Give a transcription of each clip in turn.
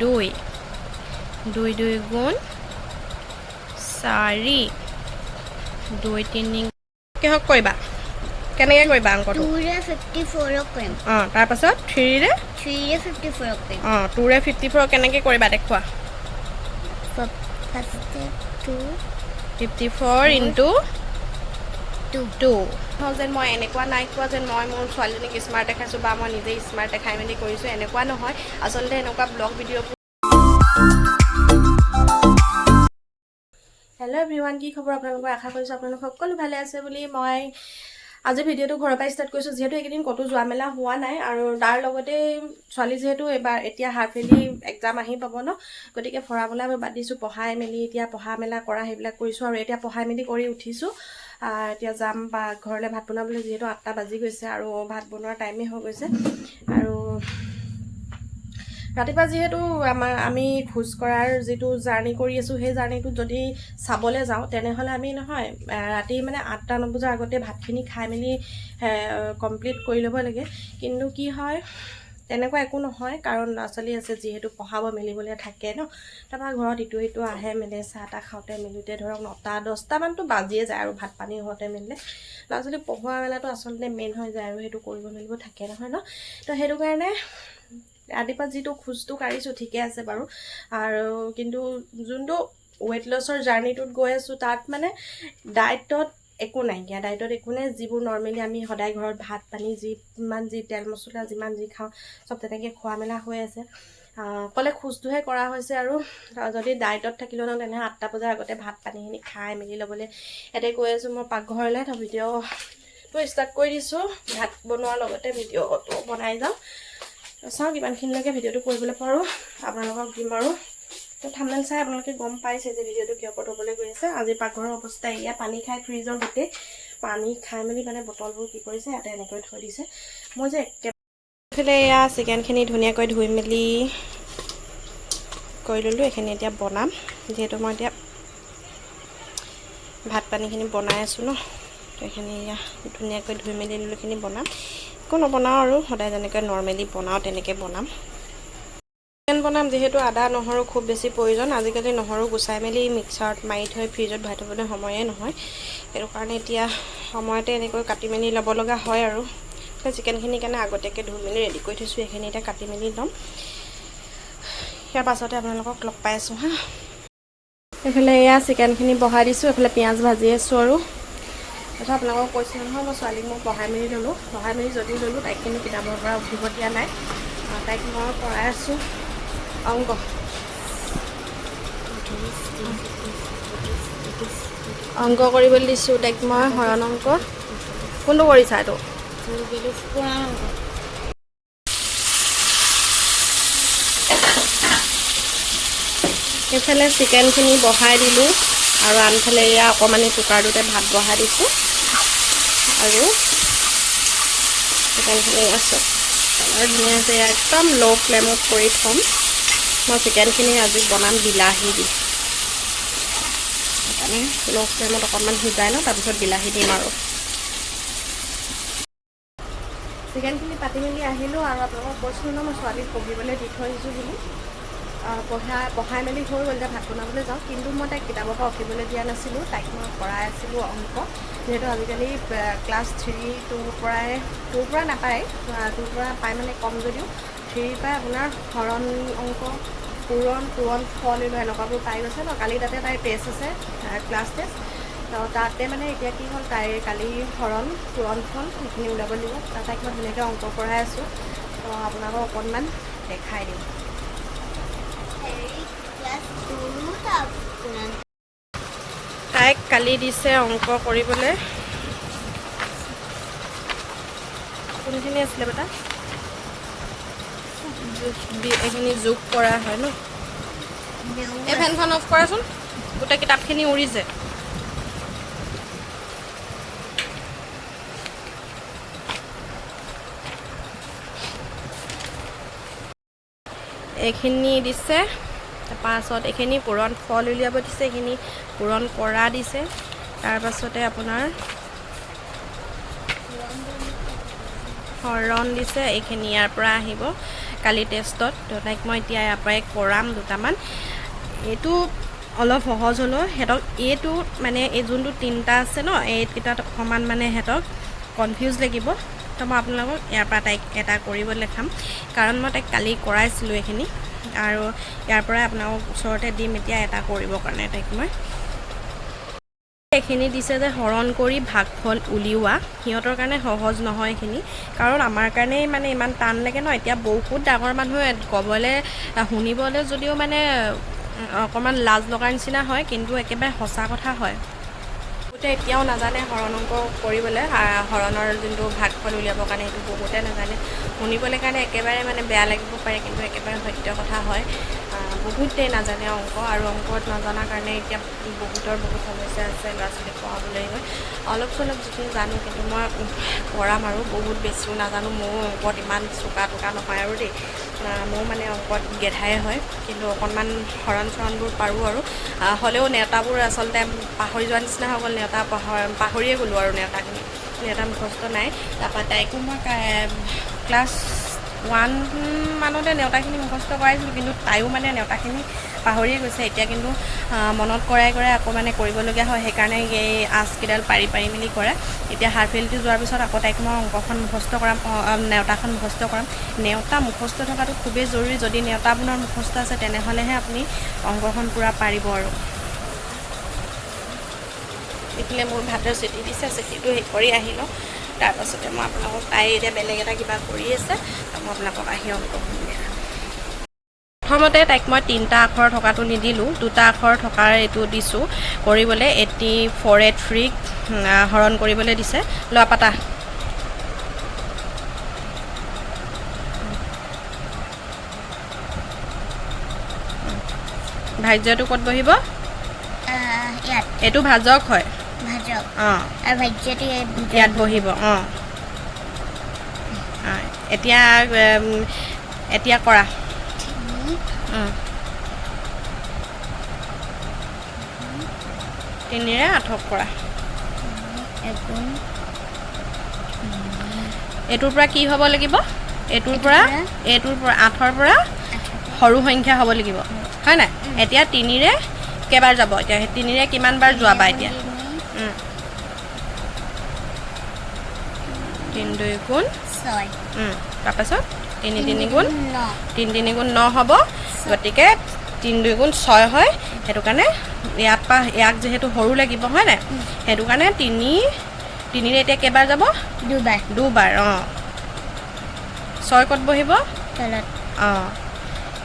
2 2 2 গুণ 4 2 3 কিহক কৰিবা কেনেকৈ কৰিবা অংকটো 2 ৰে 54 কৰিম তাৰ পাছত 3 ৰে 54 কৰিম 2 ৰে 54 কেনেকৈ কৰিবা দেখুৱা ফাৰ্ষ্টে 2 54 ইনটু 2 যেন মই এনেকুৱা নাই কোৱা যেন মই মোৰ ছোৱালীজনীক স্মাৰ্ট দেখাইছোঁ বা মই নিজে স্মাৰ্ট দেখাই মেলি কৰিছোঁ এনেকুৱা নহয় আচলতে এনেকুৱা ব্লগ ভিডিঅ' হেল্ল' এভৰিৱান কি খবৰ আপোনালোকৰ আশা কৰিছোঁ আপোনালোক সকলো ভালে আছে বুলি মই আজি ভিডিঅ'টো ঘৰৰ পৰা ষ্টাৰ্ট কৰিছোঁ যিহেতু এইকেইদিন ক'তো যোৱা মেলা হোৱা নাই আৰু তাৰ লগতে ছোৱালী যিহেতু এতিয়া হাফ ইয়াৰলি এক্সাম আহি পাব ন গতিকে ফৰাবলৈ মই বাদ দিছোঁ পঢ়াই মেলি এতিয়া পঢ়া মেলা কৰা সেইবিলাক কৰিছোঁ আৰু এতিয়া পঢ়াই মেলি কৰি উঠিছোঁ এতিয়া যাম বা ঘৰলৈ ভাত বনাবলৈ যিহেতু 8টা বাজি গৈছে আৰু ভাত বনোৱাৰ টাইমেই হৈ গৈছে আৰু ৰাতিপুৱা যিহেতু আমি খোজ কঢ়াৰ যিটো জাৰ্ণি কৰি আছোঁ সেই জাৰ্ণিটোত যদি চাবলৈ যাওঁ তেনেহ'লে আমি নহয় ৰাতি মানে 8টা 9 বজাৰ আগতে ভাতখিনি খাই মেলি কমপ্লিট কৰি ল'ব লাগে কিন্তু কি হয় তেনেকুৱা একো নহয় কাৰণ ল'ৰা ছোৱালী আছে যিহেতু পঢ়াব মেলিবলৈ থাকে ন তাৰপৰা ঘৰত ইটো সিটো আহে মেলে চাহ তাহ খাওঁতে মেলোতে ধৰক 9টা 10টামানতো বাজিয়ে যায় আৰু ভাত পানী হওঁতে মেলিলে ল'ৰা ছোৱালী পঢ়োৱা মেলাটো আচলতে মেইন হৈ যায় আৰু সেইটো কৰিব মেলিব থাকে নহয় ন তো সেইটো কাৰণে ৰাতিপুৱা যিটো খোজটো কাঢ়িছোঁ ঠিকে আছে বাৰু আৰু কিন্তু যোনটো ৱেইট লছৰ জাৰ্ণিটোত গৈ আছোঁ তাত মানে ডায়েটত একো নাইকিয়া ডায়েটত একো নাই যিবোৰ নৰ্মেলি আমি সদায় ঘৰত ভাত পানী যিমান যি তেল মছলা যিমান যি খাওঁ চব তেনেকৈ খোৱা মেলা হৈ আছে অকলে খোজটোহে কৰা হৈছে আৰু যদি ডায়েটত থাকিলেও ন তেনেহ'লে 8টা বজাৰ আগতে ভাত পানীখিনি খাই মেলি ল'বলৈ ইয়াতে গৈ আছোঁ মই পাকঘৰলৈ তো ভিডিঅ'টো ষ্টাৰ্ট কৰি দিছোঁ ভাত বনোৱাৰ লগতে ভিডিঅ'টো বনাই যাওঁ চাওঁ কিমানখিনিলৈকে ভিডিঅ'টো কৰিবলৈ পাৰোঁ আপোনালোকক দিম আৰু তো থাম্বনেল চাই আপোনালোকে গম পাইছে যে ভিডিঅ'টো কিয় ওপৰত হ'বলৈ গৈ আছে আজি পাকঘৰৰ অৱস্থা এয়া পানী খাই ফ্ৰিজৰ গোটেই পানী খাই মেলি মানে বটলবোৰ কি কৰিছে ইয়াতে এনেকৈ থৈ দিছে মই যে একেবাৰে এয়া চিকেনখিনি ধুনীয়াকৈ ধুই মেলি কৰি ল'লোঁ এইখিনি এতিয়া বনাম যিহেতু মই এতিয়া ভাত পানীখিনি বনাই আছোঁ ন তো এইখিনি এয়া ধুনীয়াকৈ ধুই মেলি ল'লোঁ এইখিনি বনাম একো নবনাওঁ আৰু সদায় যেনেকৈ নৰ্মেলি বনাওঁ তেনেকৈ বনাম চিকেন বনাম যিহেতু আদা নহৰু খুব বেছি প্ৰয়োজন আজিকালি নহৰু গুচাই মেলি মিক্সাৰত মাৰি থৈ ফ্ৰিজত ভৰাই থ'বলৈ সময়ে নহয় সেইটো কাৰণে এতিয়া সময়তে এনেকৈ কাটি মেলি ল'ব লগা হয় আৰু চিকেনখিনিৰ কাৰণে আগতীয়াকৈ ধুই মেলি ৰেডি কৰি থৈছোঁ এইখিনি এতিয়া কাটি মেলি ল'ম ইয়াৰ পাছতে আপোনালোকক লগ পাই আছোঁ হা এইফালে এয়া চিকেনখিনি বহাই দিছোঁ এইফালে পিঁয়াজ ভাজি আছোঁ আৰু তাৰপিছত আপোনালোকক কৈছোঁ নহয় মই ছোৱালীক মই পঢ়াই মেলি ল'লোঁ পঢ়াই মেলি যদি ল'লোঁ তাইকখিনি কিতাপৰ পৰা উঠিব দিয়া নাই তাইক মই পঢ়াই আছোঁ অংক অংক কৰিবলৈ দিছোঁ তাইক মই হৰণ অংক কোনটো কৰিছা এইটো এইফালে চিকেনখিনি বহাই দিলোঁ আৰু আনফালে এয়া অকণমানি কুকাৰটোতে ভাত বহাই দিছোঁ আৰু চিকেনখিনি আছে আৰু ধুনীয়াকৈ একদম ল' ফ্লেমত কৰি থ'ম মই চিকেনখিনি আজি বনাম বিলাহী দি সেইকাৰণে ল' ফ্লেমত অকণমান সিজাই লওঁ তাৰপিছত বিলাহী দিম আৰু চিকেনখিনি পাতি মেলি আহিলোঁ আৰু আপোনালোকক কৈছোঁ ন মই ছোৱালীক পঢ়িবলৈ দি থৈ আহিছোঁ বুলি পঢ়াই মেলি হৈ গ'ল এতিয়া ভাত বনাবলৈ যাওঁ কিন্তু মই তাইক কিতাপৰ পৰা উঠিবলৈ দিয়া নাছিলোঁ তাইক মই কৰাই আছিলোঁ অংক যিহেতু আজিকালি ক্লাছ 2ৰ পৰা নাপায় 2ৰ পৰা পায় মানে কম যদিও 3ৰ পৰা আপোনাৰ হৰণ অংক পূৰণ ফল এনেকুৱাবোৰ পাই গৈছে ন কালি তাতে তাইৰ টেষ্ট আছে ক্লাছ টেষ্ট তো তাতে মানে এতিয়া কি হ'ল তাইৰ কালি হৰণ পূৰণ ফল সেইখিনি ওলাব লাগিব তাইক মই ধুনীয়াকৈ অংক কৰাই আছোঁ তো আপোনালোকক অকণমান দেখাই দিম তাইক কালি দিছে অংক কৰিবলৈ কোনখিনি আছিলে বেটা এইখিনি যোগ কৰা হয় ন এই ফেনখন অফ কৰাচোন গোটেই কিতাপখিনি উৰিছে এইখিনি দিছে তাৰপাছত এইখিনি পূৰণ ফল উলিয়াব দিছে এইখিনি পূৰণ কৰা দিছে তাৰপাছতে আপোনাৰ হৰণ দিছে এইখিনি ইয়াৰ পৰা আহিব কালি টেষ্টত তো তাইক মই এতিয়া ইয়াৰ পৰাই কৰাম দুটামান এইটো অলপ সহজ হ'লো হেতক এইটো মানে এই যোনটো তিনটা আছে ন এইকেইটাত অকণমান মানে হেতক কনফিউজ লাগিব তো মই আপোনালোকক ইয়াৰ পৰা তাইক এটা কৰিবলৈ দেখাম কাৰণ মই তাইক কালি কৰাইছিলোঁ এইখিনি আৰু ইয়াৰ পৰাই আপোনালোকক ওচৰতে দিম এতিয়া এটা কৰিবৰ কাৰণে তাইক মই এইখিনি দিছে যে হৰণ কৰি ভাগফল উলিওৱা সিহঁতৰ কাৰণে সহজ নহয় এইখিনি কাৰণ আমাৰ কাৰণে মানে ইমান টান লাগে ন এতিয়া বহুত ডাঙৰ মানুহে ক'বলৈ শুনিবলৈ যদিও মানে অকণমান লাজ লগাৰ নিচিনা হয় কিন্তু একেবাৰে সঁচা কথা হয় বহুতে এতিয়াও নাজানে হৰণ অংক কৰিবলৈ হৰণৰ যোনটো ভাগফল উলিয়াবৰ কাৰণে সেইটো বহুতে নাজানে শুনিবলৈ কাৰণে একেবাৰে মানে বেয়া লাগিব পাৰে কিন্তু একেবাৰে সত্য কথা হয় বহুতেই নাজানে অংক আৰু অংকত নজনাৰ কাৰণে এতিয়া বহুতৰ বহুত সমস্যা আছে ল'ৰা ছোৱালীক পঢ়াবলৈ গৈ অলপ চলপ যিখিনি জানো কিন্তু মই কৰাম আৰু বহুত বেছিও নাজানো ময়ো অংকত ইমান চোকা টোকা নহয় আৰু দেই মোৰ মানে অংকত গেধাই হয় কিন্তু অকণমান হৰণ চৰণবোৰ পাৰোঁ আৰু হ'লেও নেওতাবোৰ আচলতে পাহৰি যোৱা নিচিনা হৈ গ'ল নেওতা পাহৰিয়ে গ'লোঁ আৰু নেওতাখিনি নেওতা মুখস্থ নাই তাৰপৰা তাইকো মই ক্লাছ 1 মানতে নেওতাখিনি মুখস্থ কৰাইছিলোঁ কিন্তু তাইও মানে নেওতাখিনি পাহৰিয়ে গৈছে এতিয়া কিন্তু মনত কৰাই আকৌ মানে কৰিবলগীয়া হয় সেইকাৰণে এই আঁচকেইডাল পাৰি মেলি কৰে এতিয়া হাফ ইয়েৰলিটো যোৱাৰ পিছত আকৌ তাইক মই অংকখন মুখস্থ কৰাম নেওতাখন মুখস্থ কৰাম নেওতা মুখস্থ থকাটো খুবেই জৰুৰী যদি নেওতা আপোনাৰ মুখস্থ আছে তেনেহ'লেহে আপুনি অংকখন পূৰা পাৰিব আৰু এইফালে মোৰ ভাতৰ চিটি দিছে চিটিটো হেৰি কৰি আহিলোঁ তাৰপাছতে মই আপোনালোকক তাই এতিয়া বেলেগ এটা কিবা কৰি আছে মই আপোনালোকক আহি অংকখন দিয়া প্ৰথমতে তাইক মই 3টা আখৰ থকাটো নিদিলোঁ 2টা আখৰ থকাৰ এইটো দিছোঁ কৰিবলৈ 8483 হৰণ কৰিবলৈ দিছে লোৱা পাতা ভাজ্যটো ক'ত বহিব ইয়াত এইটো ভাজক হয় ভাজক অঁ আৰু ভাজ্যটো ইয়াত বহিব অঁ এতিয়া এতিয়া কৰা তিনিৰে আঠক কৰা এইটোৰ পৰা কি হ'ব লাগিব এইটোৰ পৰা 8ৰ পৰা সৰু সংখ্যা হ'ব লাগিব হয় নাই এতিয়া 3ৰে কেইবাৰ যাব এতিয়া 3ৰে কিমান বাৰ যোৱাবা এতিয়া 3 2 গুণ 6 তাৰপাছত 3 3 গুণ 3 গুণ 9 হ'ব গতিকে 3 2 গুণ 6 হয় সেইটো কাৰণে ইয়াক যিহেতু সৰু লাগিব হয় নাই সেইটো কাৰণে 3ৰে এতিয়া কেইবাৰ যাব দুবাৰ অঁ 6 ক'ত বহিব তলত অঁ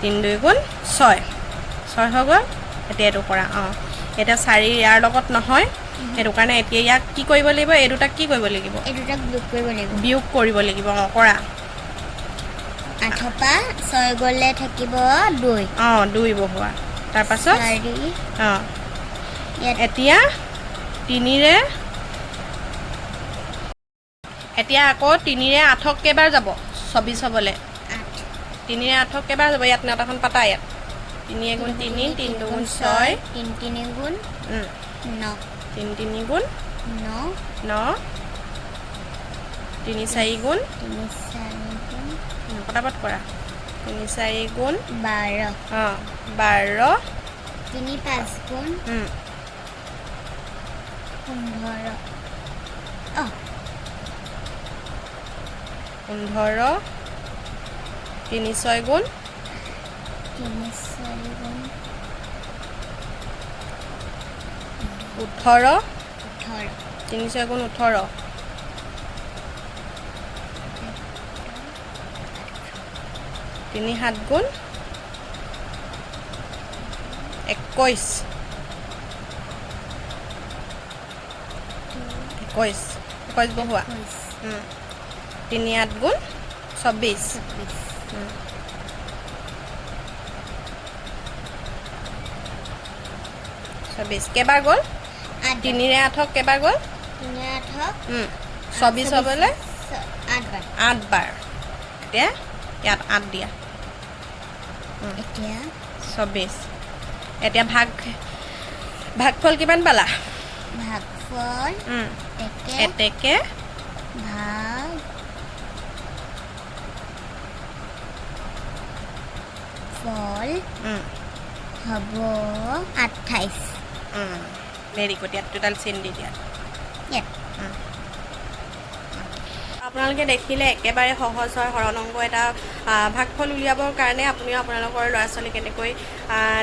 3 2 গুণ 6 হৈ গ'ল এতিয়া এইটো কৰা অঁ এতিয়া 4 ইয়াৰ লগত নহয় সেইটো কাৰণে এতিয়া ইয়াক কি কৰিব লাগিব এই দুটাক কি কৰিব লাগিব বিয়োগ কৰিব লাগিব অঁ কৰা 8 পৰা 6 গ'লে থাকিব 2 অঁ 2 বহোৱা তাৰপাছত অঁ এতিয়া 3ৰে এতিয়া আকৌ 3ৰে 8ক কেইবাৰ যাব 24 হ'বলৈ 3ৰে 8ক কেইবাৰ যাব ইয়াত নেওতাখন পাতা ইয়াত 3 গুণ 3 3 গুণ 6 3 গুণ 9 3 গুণ 9 3 4 গুণ পটাপট কৰা 3 4 গুণ 12 অঁ 12 3 5 গুণ 15 15 3 6 গুণ 18 3 6 গুণ 18 3 7 গুণ 21 বহোৱা 3 8 গুণ 24 24 কেইবাৰ গ'ল 3ৰে 8ক কেইবাৰ গ'ল 24 হ'বলৈ 8 বাৰ এতিয়া ইয়াত 8 দিয়া 24 এতিয়া ভাগফল কিমান পালা ভাগফল এতেকে ভাগ ফল হ'ব 28 ভেৰি গুড ইয়াত টোটাল চিন দি দিয়া ইয়াত আপোনালোকে দেখিলে একেবাৰে সহজ হয় হৰণ অংক এটা ভাগফল উলিয়াবৰ কাৰণে আপুনিও আপোনালোকৰ ল'ৰা ছোৱালীক এনেকৈ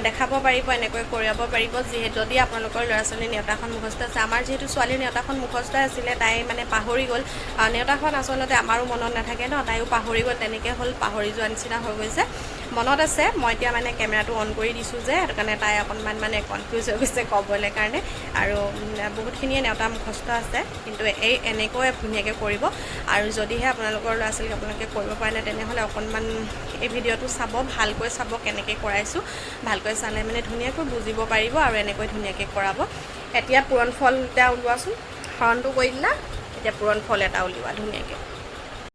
দেখাব পাৰিব এনেকৈ কৰিব পাৰিব যিহেতু যদি আপোনালোকৰ ল'ৰা ছোৱালীৰ নেওতাখন মুখস্থ আছে আমাৰ যিহেতু ছোৱালীৰ নেওতাখন মুখস্থ আছিলে তাই মানে পাহৰি গ'ল নেওতাখন আচলতে আমাৰো মনত নাথাকে ন তাইও পাহৰি গ'ল তেনেকৈ হ'ল পাহৰি যোৱা নিচিনা হৈ গৈছে মনত আছে মই এতিয়া মানে কেমেৰাটো অন কৰি দিছোঁ যে সেইটো কাৰণে তাই অকণমান মানে কনফিউজ হৈ গৈছে ক'বলৈ কাৰণে আৰু বহুতখিনিয়ে নেওতা মুখস্থ আছে কিন্তু এনেকৈ ধুনীয়াকৈ কৰিব আৰু যদিহে আপোনালোকৰ ল'ৰা ছোৱালীক আপোনালোকে কৰিব পৰা নাই তেনেহ'লে অকণমান এই ভিডিঅ'টো চাব ভালকৈ চাব কেনেকৈ কৰাইছোঁ ভালকৈ চালে মানে ধুনীয়াকৈ বুজিব পাৰিব আৰু এনেকৈ ধুনীয়াকৈ কৰাব এতিয়া পূৰণ ফল এটা ওলোৱাচোন হৰণটো কৰি দিলা এতিয়া পূৰণ ফল এটা উলিওৱা ধুনীয়াকৈ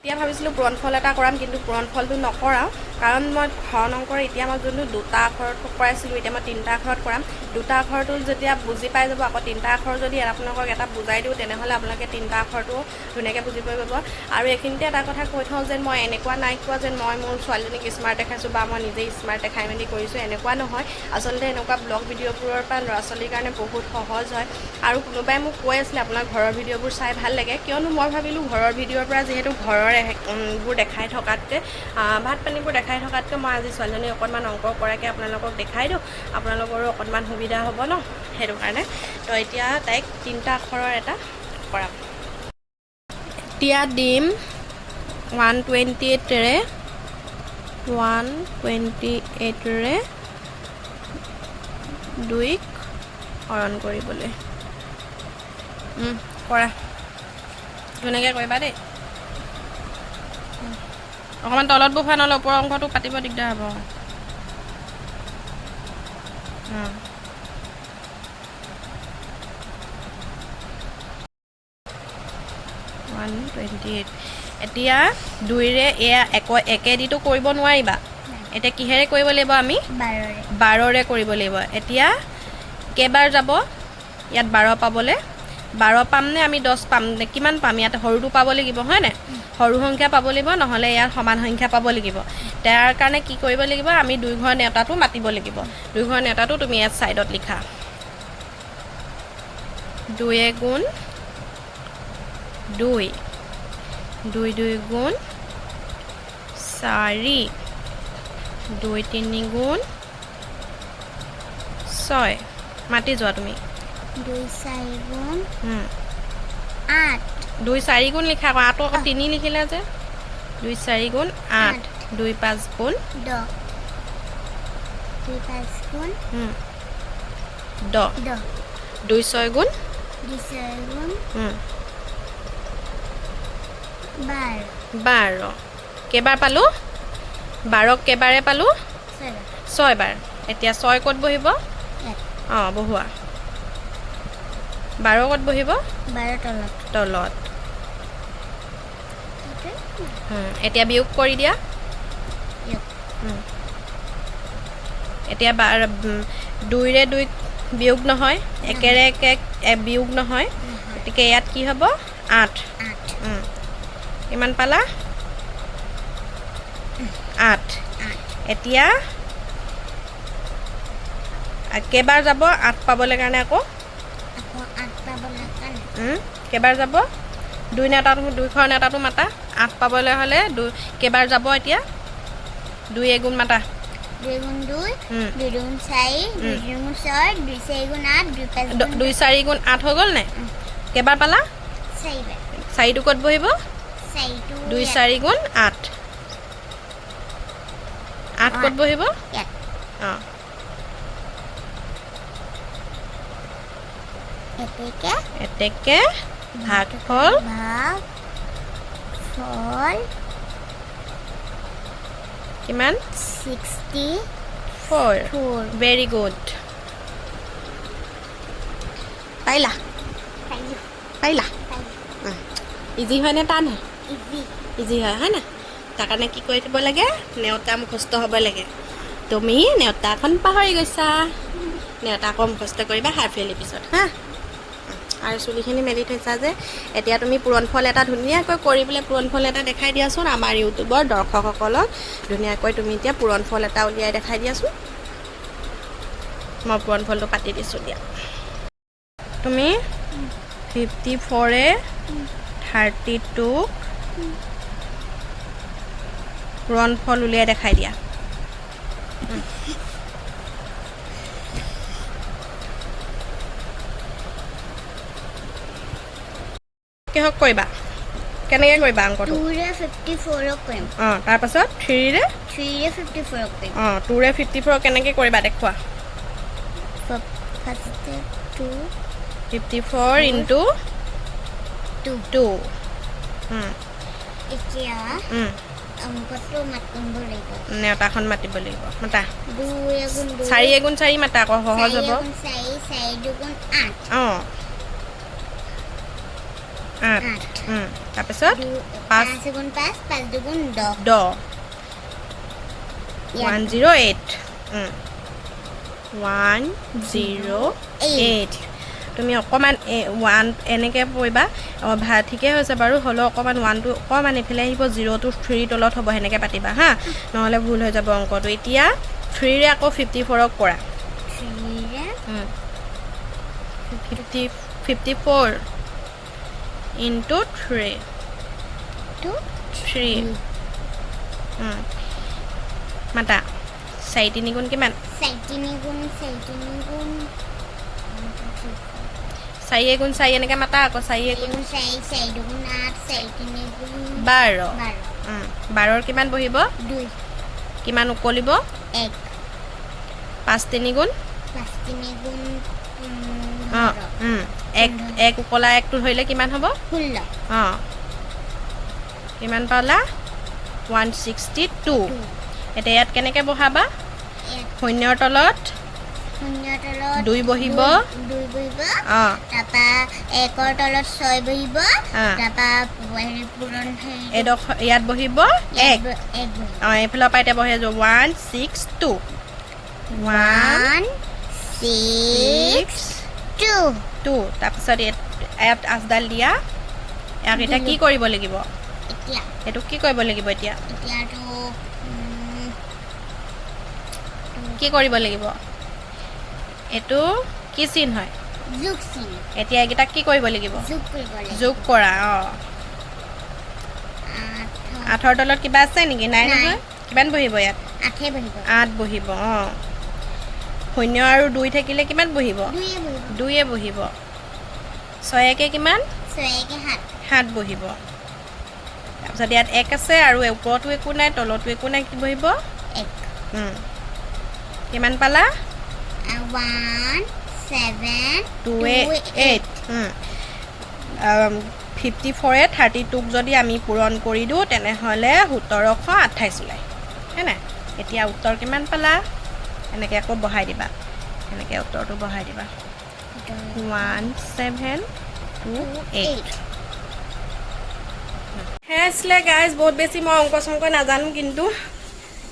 এতিয়া ভাবিছিলোঁ পূৰণ ফল এটা কৰাম কিন্তু পূৰণ ফলটো নকৰাওঁ কাৰণ মই হৰণ অংকৰ এতিয়া মই যোনটো দুটা আখৰত কৰাইছিলোঁ এতিয়া মই তিনিটা আখৰত কৰাম দুটা আখৰটো যেতিয়া বুজি পাই যাব আকৌ তিনিটা আখৰ যদি আপোনালোকক এটা বুজাই দিওঁ তেনেহ'লে আপোনালোকে তিনিটা আখৰটো ধুনীয়াকৈ বুজি পাই যাব আৰু এইখিনিতে এটা কথা কৈ থওঁ যেন মই এনেকুৱা নাই কোৱা যেন মই মোৰ ছোৱালীজনীক স্মাৰ্ট দেখাইছোঁ বা মই নিজেই স্মাৰ্ট দেখাই মেলি কৰিছোঁ এনেকুৱা নহয় আচলতে এনেকুৱা ব্লগ ভিডিঅ'বোৰৰ পৰা ল'ৰা ছোৱালীৰ কাৰণে বহুত সহজ হয় আৰু কোনোবাই মোক কৈ আছিলে আপোনাৰ ঘৰৰ ভিডিঅ'বোৰ চাই ভাল লাগে কিয়নো মই ভাবিলোঁ ঘৰৰ ভিডিঅ'ৰ পৰা যিহেতু ঘৰৰ বোৰ দেখাই থকাতকৈ ভাত পানীবোৰ দেখাই থকাতকৈ মই আজি ছোৱালীজনী অকণমান অংক কৰাকৈ আপোনালোকক দেখাই দিওঁ আপোনালোকৰো অকণমান সুবিধা হ'ব ন সেইটো কাৰণে তো এতিয়া তাইক তিনিটা আখৰৰ এটা কৰাম এতিয়া দিম 128ৰে 128ৰে 2ক হৰণ কৰিবলৈ কৰা ধুনীয়াকৈ কৰিবা দেই অকণমান তলত বহোৱা নহ'লে ওপৰৰ অংশটো পাতিব দিগদাৰ হ'ব 128 এতিয়া 2ৰে এয়া একেদিটো কৰিব নোৱাৰিবা এতিয়া কিহেৰে কৰিব লাগিব আমি 12ৰে কৰিব লাগিব এতিয়া কেইবাৰ যাব ইয়াত 12 পাবলৈ 12 পামনে আমি 10 পাম কিমান পাম ইয়াত সৰুটো পাব লাগিব হয়নে সৰু সংখ্যা পাব লাগিব নহ'লে ইয়াত সমান সংখ্যা পাব লাগিব তাৰ কাৰণে কি কৰিব লাগিব আমি 2 ঘৰ নেওতাটো মাতিব লাগিব 2 ঘৰ নেওতাটো তুমি ইয়াত ছাইডত লিখা 2 গুণ 2 2 গুণ 4 2 3 গুণ 6 মাতি যোৱা তুমি 2 4 গুণ 8 2 4 গুণ লিখা আকৌ 8 আকৌ 3 লিখিলা যে 2 4 গুণ 8 2 5 গুণ 10 2 5 গুণ 10 2 6 গুণ 2 6 গুণ 12 কেইবাৰ পালোঁ 12ক কেইবাৰে পালোঁ 6 বাৰ এতিয়া 6 ক'ত বহিব অঁ বহোৱা 12 ক'ত বহিব 12 তলত এতিয়া বিয়োগ কৰি দিয়া এতিয়া 2ৰে 2 বিয়োগ নহয় একেৰে এক বিয়োগ নহয় গতিকে ইয়াত কি হ'ব 8 কিমান পালা 8 এতিয়া কেইবাৰ যাব 8 পাবলৈ কাৰণে আকৌ কেইবাৰ যাব 2 নেওতাটো 2 ঘৰ নেওতাটো মাতা 8 পাবলৈ হ'লে কেইবাৰ যাব এতিয়া 2 গুণ মাতা 2 গুণ 2 2 গুণ 4 2 গুণ 6 2 4 গুণ 8 2 5 গুণ 2 4 গুণ 8 হৈ গ'ল নে কেইবাৰ পালা 4টো ক'ত বহিব 2 4 গুণ 8 8 ক'ত বহিব অঁ এতেকে ভাগফল কিমান 64 ভেৰি গুড পাৰিলা ইজি হয়নে টান হয় ইজি হয় না তাৰ কাৰণে কি কৰিব লাগে নেওতা মুখস্থ হ'ব লাগে তুমি নেওতাখন পাহৰি গৈছা নেওতা আকৌ মুখস্থ কৰিবা হাফ ইয়াৰলি পিছত হা আৰু চুলিখিনি মেলি থৈছা যে এতিয়া তুমি পূৰণফল এটা ধুনীয়াকৈ কৰি পেলাই পূৰণফল এটা দেখাই দিয়াচোন আমাৰ ইউটিউবৰ দৰ্শকসকলক ধুনীয়াকৈ তুমি এতিয়া পূৰণফল এটা উলিয়াই দেখাই দিয়াচোন মই পূৰণফলটো পাতি দিছোঁ দিয়া তুমি 54 32 পূৰণফল উলিয়াই দেখাই দিয়া কিহক কৰিবা কেনেকৈ কৰিবা অংকটো 2 ৰে 54 কৰিম অঁ তাৰপাছত 3 ৰে 54 কৰিম অঁ 2 ৰে 54 কেনেকৈ কৰিবা দেখুৱা ফাৰ্ষ্টে 2 54 ইনটু 2 এতিয়া অংকটো মাতিব লাগিব নেওতাখন মাতিব লাগিব মাতা 2 গুণ 2 4 গুণ 4 মাতা আকৌ সহজ হ'ব 4 দুগুণ 8 অঁ 8 তাৰপিছত 5 গুণ 5 5 দুগুণ 10 108 108 তুমি অকণমান 1 এনেকৈ পৰিবা ঠিকেই হৈছে বাৰু হ'লেও অকণমান 1টো অকণমান এইফালে আহিব 0টো 3 তলত হ'ব সেনেকৈ পাতিবা হা নহ'লে ভুল হৈ যাব অংকটো এতিয়া 3 ৰে আকৌ 54ক কৰা 54 ইনটু 3 মাতা 4 3 গুণ কিমান 4 গুণ 4 গুণ 4 এনেকৈ মাতা আকৌ 4 গুণ 4 দুগুণ 8 4 3 গুণ 12 12ৰ কিমান বহিব 2 কিমান উকলিব 1 5 3 গুণ 5 গুণ অঁ এক উকলা একটো ধৰিলে কিমান হ'ব 16 অঁ কিমান পালা 162 এতিয়া ইয়াত কেনেকৈ বহাবা শূন্যৰ তলত 2 বহিব অঁ তাৰপা 1ৰ তলত 6 বহিব তাৰপা পূৰণ এডোখৰ ইয়াত বহিব 1 অঁ এইফালৰ পৰা এতিয়া বহে 162 162 তাৰপিছত ইয়াত আচডাল দিয়া ইয়াক এতিয়া কি কৰিব লাগিব এইটো কি কৰিব লাগিব এতিয়া কি কৰিব লাগিব এইটো কি চিন হয় এতিয়া এইকেইটাক কি কৰিব লাগিব যোগ কৰা অঁ 8ৰ তলত কিবা আছে নেকি নাই নহয় কিমান বহিব ইয়াত 8 বহিব অঁ 0 আৰু 2 থাকিলে কিমান বহিব 2 বহিব 6 কে কিমান 7 বহিব তাৰপিছত ইয়াত 1 আছে আৰু ওপৰতো একো নাই তলতো একো নাই কি বহিব 1 কিমান পালা 178 54 32ক যদি আমি পূৰণ কৰি দিওঁ তেনেহ'লে 1728 ওলায় হয়নে এতিয়া উত্তৰ কিমান পালা এনেকৈ আকৌ বহাই দিবা এনেকৈ উত্তৰটো বহাই দিবা 1728 সেয়া আছিলে গাইজ বহুত বেছি মই অংক চংক নাজানো কিন্তু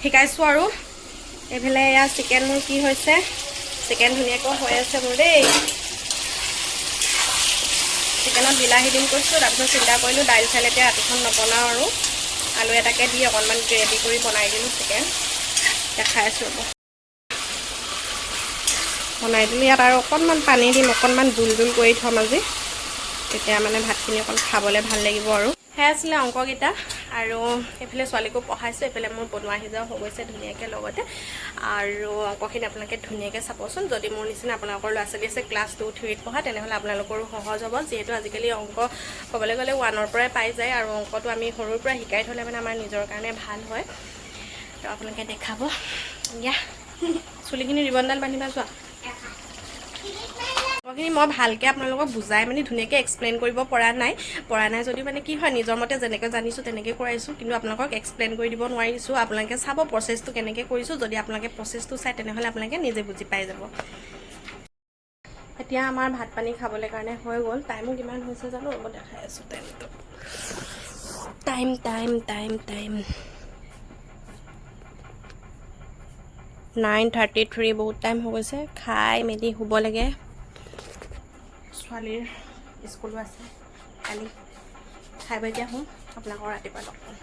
শিকাইছোঁ আৰু এইফালে এয়া চিকেন মোৰ কি হৈছে চিকেন ধুনীয়াকৈ হৈ আছে মোৰ দেই চিকেনত বিলাহী দিম কৈছোঁ তাৰপিছত চিন্তা কৰিলোঁ দাইল চাইল এতিয়া ৰাতিখন নবনাওঁ আৰু আলু এটাকে দি অকণমান গ্ৰেভি কৰি বনাই দিলোঁ চিকেন দেখাই আছোঁ বনাই দিলোঁ ইয়াত আৰু অকণমান পানী দিম অকণমান জোল জোল কৰি থ'ম আজি তেতিয়া মানে ভাতখিনি অকণ খাবলৈ ভাল লাগিব আৰু সেয়া আছিলে অংককেইটা আৰু এইফালে ছোৱালীকো পঢ়াইছোঁ এইফালে মোৰ বনোৱা সিজাও হৈ গৈছে ধুনীয়াকৈ লগতে আৰু অংকখিনি আপোনালোকে ধুনীয়াকৈ চাবচোন যদি মোৰ নিচিনা আপোনালোকৰ ল'ৰা ছোৱালী আছে ক্লাছ 2 3ত পঢ়া তেনেহ'লে আপোনালোকৰো সহজ হ'ব যিহেতু আজিকালি অংক ক'বলৈ গ'লে 1ৰ পৰাই পাই যায় আৰু অংকটো আমি সৰুৰ পৰা শিকাই থ'লে মানে আমাৰ নিজৰ কাৰণে ভাল হয় তো আপোনালোকে দেখাব দিয়া চুলিখিনি ৰিবনডাল বান্ধিবা যোৱা অংকখিনি মই ভালকৈ আপোনালোকক বুজাই মানে ধুনীয়াকৈ এক্সপ্লেইন কৰিব পৰা নাই যদিও মানে কি হয় নিজৰ মতে যেনেকৈ জানিছোঁ তেনেকৈ কৰাইছোঁ কিন্তু আপোনালোকক এক্সপ্লেইন কৰি দিব নোৱাৰিছোঁ আপোনালোকে চাব প্ৰচেছটো কেনেকৈ কৰিছোঁ যদি আপোনালোকে প্ৰচেছটো চাই তেনেহ'লে আপোনালোকে নিজে বুজি পাই যাব এতিয়া আমাৰ ভাত পানী খাবলৈ কাৰণে হৈ গ'ল টাইমো কিমান হৈছে জানো মই দেখাই আছোঁ টাইম 9:33 বহুত টাইম হৈ গৈছে খাই মেলি শুব লাগে ছোৱালীৰ স্কুলো আছে কালি খাই বৈ এতিয়া শুম আপোনালোকৰ ৰাতিপুৱা লগ পাম